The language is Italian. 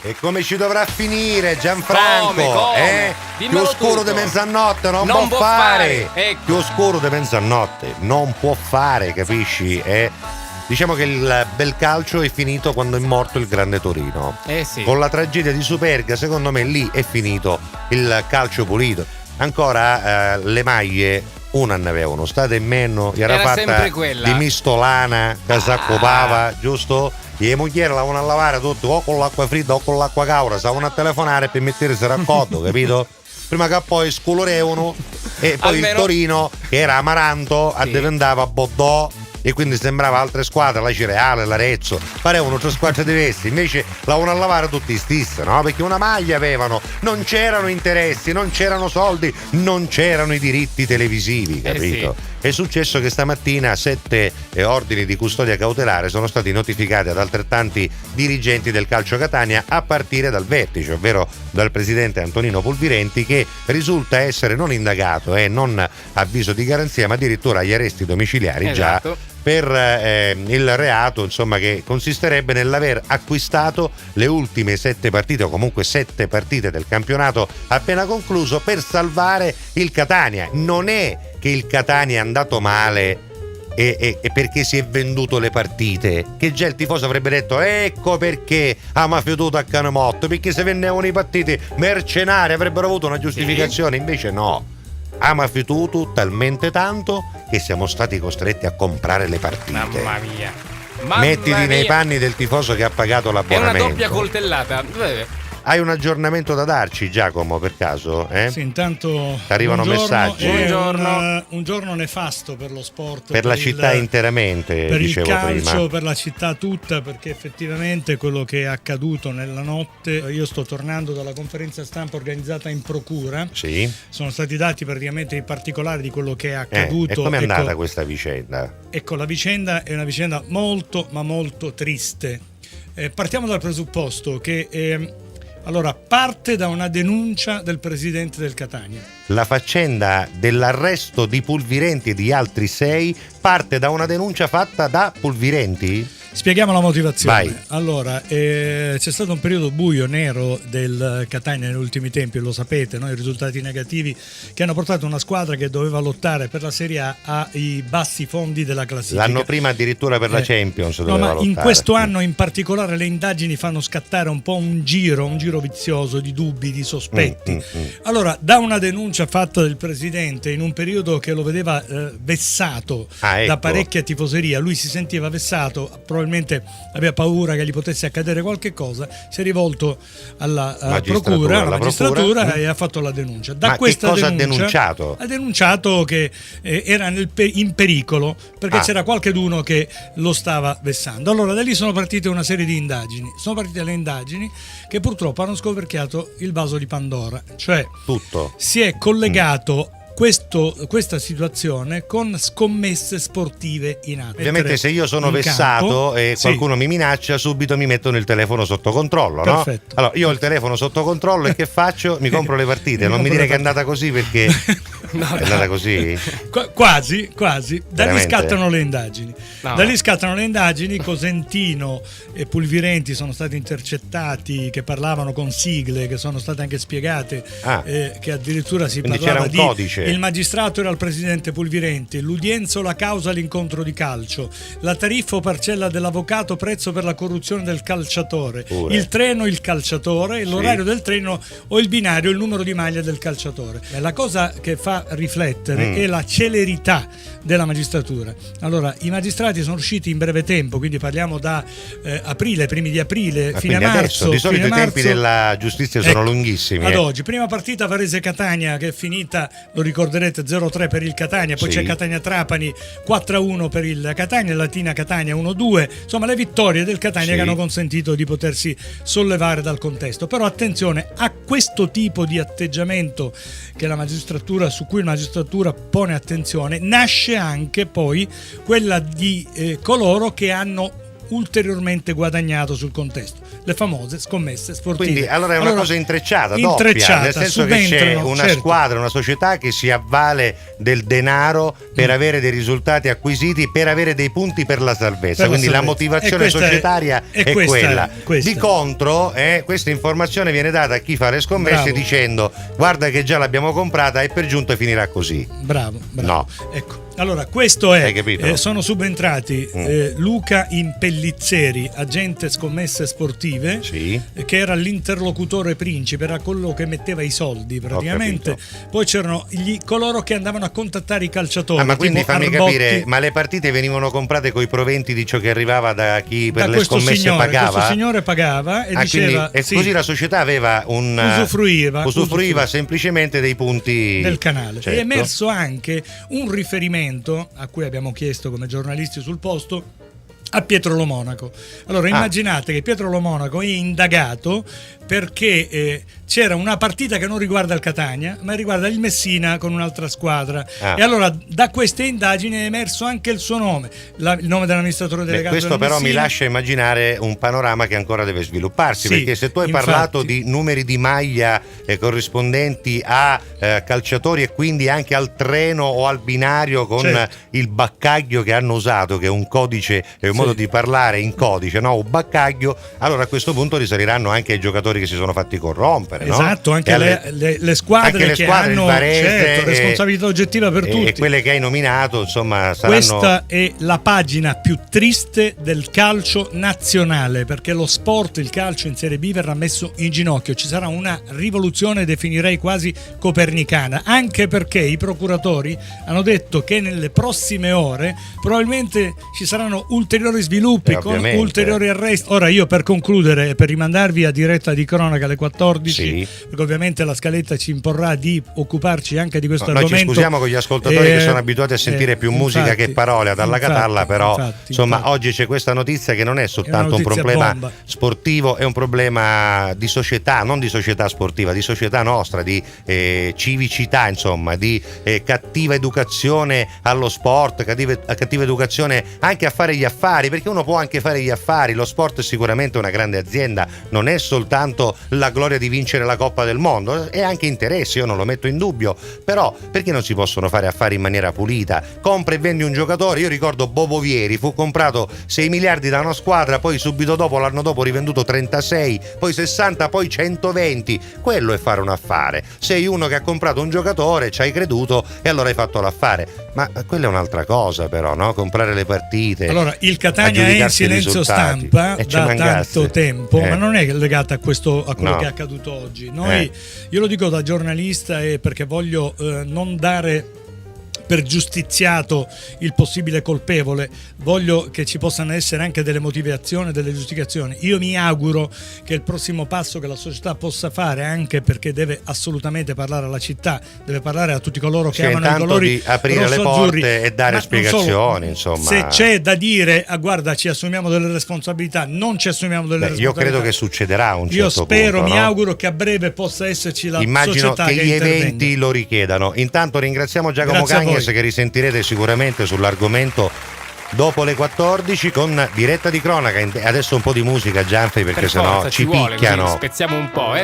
E come ci dovrà finire, Gianfranco? Come? Più oscuro di mezzanotte non può fare. Ecco. Più oscuro di mezzanotte non può fare, capisci? Diciamo che il bel calcio è finito quando è morto il grande Torino. Sì. Con la tragedia di Superga, secondo me lì è finito il calcio pulito. Ancora le maglie una ne avevano state in meno, era fatta di mistolana che si accopava, giusto? E le mogli lavano a lavare tutto o con l'acqua fritta o con l'acqua cauda, stavano a telefonare per mettersi raccolto, capito? Prima che poi scolorevano e poi almeno... il Torino, che era Amaranto, diventava Bodò, e quindi sembrava altre squadre, la Cireale, l'Arezzo, parevano tre squadre diverse, invece lavano a lavare tutti stessi, no? Perché una maglia avevano, non c'erano interessi, non c'erano soldi, non c'erano i diritti televisivi, capito? Sì. È successo che stamattina 7 ordini di custodia cautelare sono stati notificati ad altrettanti dirigenti del Calcio Catania, a partire dal vertice, ovvero dal presidente Antonino Pulvirenti, che risulta essere non indagato e non avviso di garanzia, ma addirittura agli arresti domiciliari, esatto, già per il reato, insomma, che consisterebbe nell'aver acquistato le ultime 7 partite o comunque 7 partite del campionato appena concluso per salvare il Catania. Non è che il Catania è andato male e perché si è venduto le partite, che già il tifoso avrebbe detto ecco perché ha mafiotuto a Canomotto, perché se vendevano i partiti mercenari avrebbero avuto una giustificazione, invece no, ha mafiotuto talmente tanto che siamo stati costretti a comprare le partite. Mamma mia. Mettiti nei panni del tifoso che ha pagato l'abbonamento. È una doppia coltellata. Hai un aggiornamento da darci, Giacomo, per caso? Sì, intanto arrivano messaggi. Un giorno nefasto per lo sport, per la città interamente, per dicevo il calcio, prima. per la città tutta, perché effettivamente quello che è accaduto nella notte, io sto tornando dalla conferenza stampa organizzata in procura. Sì. Sono stati dati praticamente i particolari di quello che è accaduto. E com'è andata questa vicenda? Ecco, la vicenda è una vicenda molto ma molto triste. Partiamo dal presupposto che allora, parte da una denuncia del presidente del Catania. La faccenda dell'arresto di Pulvirenti e di altri 6 parte da una denuncia fatta da Pulvirenti? Spieghiamo la motivazione. Vai. Allora, c'è stato un periodo buio, nero del Catania negli ultimi tempi, lo sapete, no? I risultati negativi che hanno portato una squadra che doveva lottare per la Serie A ai bassi fondi della classifica. L'anno prima addirittura per la Champions doveva lottare. In questo anno in particolare le indagini fanno scattare un po' un giro vizioso di dubbi, di sospetti. Allora, da una denuncia fatta del presidente in un periodo che lo vedeva vessato da parecchia tifoseria, lui si sentiva vessato, probabilmente aveva paura che gli potesse accadere qualche cosa, si è rivolto alla magistratura e ha fatto la denuncia. Ma questa che cosa denuncia, ha denunciato? Ha denunciato che era in pericolo perché c'era qualcheduno che lo stava vessando. Allora da lì sono partite una serie di indagini. Sono partite le indagini che purtroppo hanno scoperchiato il vaso di Pandora, cioè tutto si è collegato questa situazione con scommesse sportive in atto. Ovviamente se io sono vessato e qualcuno mi minaccia, subito mi mettono il telefono sotto controllo, no? Perfetto. Allora io ho il telefono sotto controllo e che faccio? Mi compro le partite. Non mi dire che è andata così, perché è andata così? Quasi. Da lì Veramente? scattano le indagini. No. Da lì scattano le indagini. Cosentino e Pulvirenti sono stati intercettati che parlavano con sigle che sono state anche spiegate, che addirittura si Quindi parlava c'era un codice. Il magistrato era il presidente Pulvirenti, l'udienza o la causa l'incontro di calcio, la tariffa o parcella dell'avvocato prezzo per la corruzione del calciatore, il treno il calciatore, l'orario del treno o il binario il numero di maglia del calciatore. La cosa che fa riflettere è la celerità della magistratura. Allora, i magistrati sono usciti in breve tempo, quindi parliamo da aprile, primi di aprile, fino a marzo. Adesso, di solito i tempi della giustizia sono lunghissimi. Ad oggi, prima partita Varese-Catania che è finita, lo ricorderete, 0-3 per il Catania, poi c'è Catania-Trapani 4-1 per il Catania, Latina-Catania 1-2, insomma le vittorie del Catania che hanno consentito di potersi sollevare dal contesto. Però attenzione a questo tipo di atteggiamento che la magistratura, su cui la magistratura pone attenzione, nasce anche poi quella di coloro che hanno ulteriormente guadagnato sul contesto, le famose scommesse sportive. Quindi allora è una cosa intrecciata, doppia, nel senso che c'è una squadra, una società che si avvale del denaro per avere dei risultati acquisiti, per avere dei punti per la salvezza, quindi la motivazione societaria è quella. Di contro questa informazione viene data a chi fa le scommesse dicendo: guarda che già l'abbiamo comprata e per giunta finirà così. Bravo. No. Ecco. Allora, questo è. Hai capito? Sono subentrati Luca Impellizzeri, agente scommesse sportive, che era l'interlocutore principe, era quello che metteva i soldi praticamente. Poi c'erano coloro che andavano a contattare i calciatori. Ma quindi fammi capire, ma le partite venivano comprate coi proventi di ciò che arrivava da chi per le scommesse pagava? Questo signore pagava e diceva. Così la società aveva usufruiva semplicemente dei punti del canale. Certo. È emerso anche un riferimento a cui abbiamo chiesto come giornalisti sul posto a Pietro Lo Monaco. Allora immaginate che Pietro Lo Monaco è indagato perché c'era una partita che non riguarda il Catania ma riguarda il Messina con un'altra squadra e allora da queste indagini è emerso anche il suo nome, il nome dell'amministratore delegato. Questo però mi lascia immaginare un panorama che ancora deve svilupparsi, perché se tu hai parlato di numeri di maglia corrispondenti a calciatori e quindi anche al treno o al binario con il baccaglio che hanno usato, che è un codice, è un modo di parlare in codice, no? Un baccaglio, allora a questo punto risaliranno anche ai giocatori che si sono fatti corrompere, no? Esatto, anche le squadre, anche che hanno responsabilità oggettiva per tutti. E quelle che hai nominato, insomma, saranno. Questa è la pagina più triste del calcio nazionale, perché lo sport, il calcio in Serie B verrà messo in ginocchio. Ci sarà una rivoluzione, definirei quasi copernicana, anche perché i procuratori hanno detto che nelle prossime ore probabilmente ci saranno ulteriori sviluppi con ulteriori arresti. Ora io, per concludere, per rimandarvi a diretta di cronaca alle 14, perché ovviamente la scaletta ci imporrà di occuparci anche di questo argomento. Noi ci scusiamo con gli ascoltatori che sono abituati a sentire più musica che parole ad allacatarla, però insomma oggi c'è questa notizia che non è soltanto un problema sportivo, è un problema di società, non di società sportiva, di società nostra, di civicità, insomma, di cattiva educazione allo sport, cattiva educazione anche a fare gli affari, perché uno può anche fare gli affari, lo sport è sicuramente una grande azienda, non è soltanto la gloria di vincere la Coppa del Mondo, è anche interesse, io non lo metto in dubbio, però perché non si possono fare affari in maniera pulita? Compra e vendi un giocatore, io ricordo Bobo Vieri, fu comprato 6 miliardi da una squadra, poi subito dopo, l'anno dopo rivenduto 36, poi 60, poi 120, quello è fare un affare. Sei uno che ha comprato un giocatore, ci hai creduto e allora hai fatto l'affare, ma quella è un'altra cosa però, no? Comprare le partite. Allora il Catania è in silenzio stampa da tanto tempo, ma non è legato a quello che è accaduto oggi. Io lo dico da giornalista e perché voglio non dare per giustiziato il possibile colpevole, voglio che ci possano essere anche delle motivazioni, delle giustificazioni. Io mi auguro che il prossimo passo che la società possa fare, anche perché deve assolutamente parlare alla città, deve parlare a tutti coloro che amano i colori di aprire le porte e dare spiegazioni, insomma. Se c'è da dire, guarda, ci assumiamo delle responsabilità, non ci assumiamo delle responsabilità. Io credo che succederà a un certo punto. Io spero, mi auguro che a breve possa esserci la società che gli eventi lo richiedano. Intanto ringraziamo Giacomo Cagnes, che risentirete sicuramente sull'argomento dopo le 14 con diretta di cronaca. Adesso un po' di musica, Gianfri, perché sennò ci picchiano. Spezziamo un po',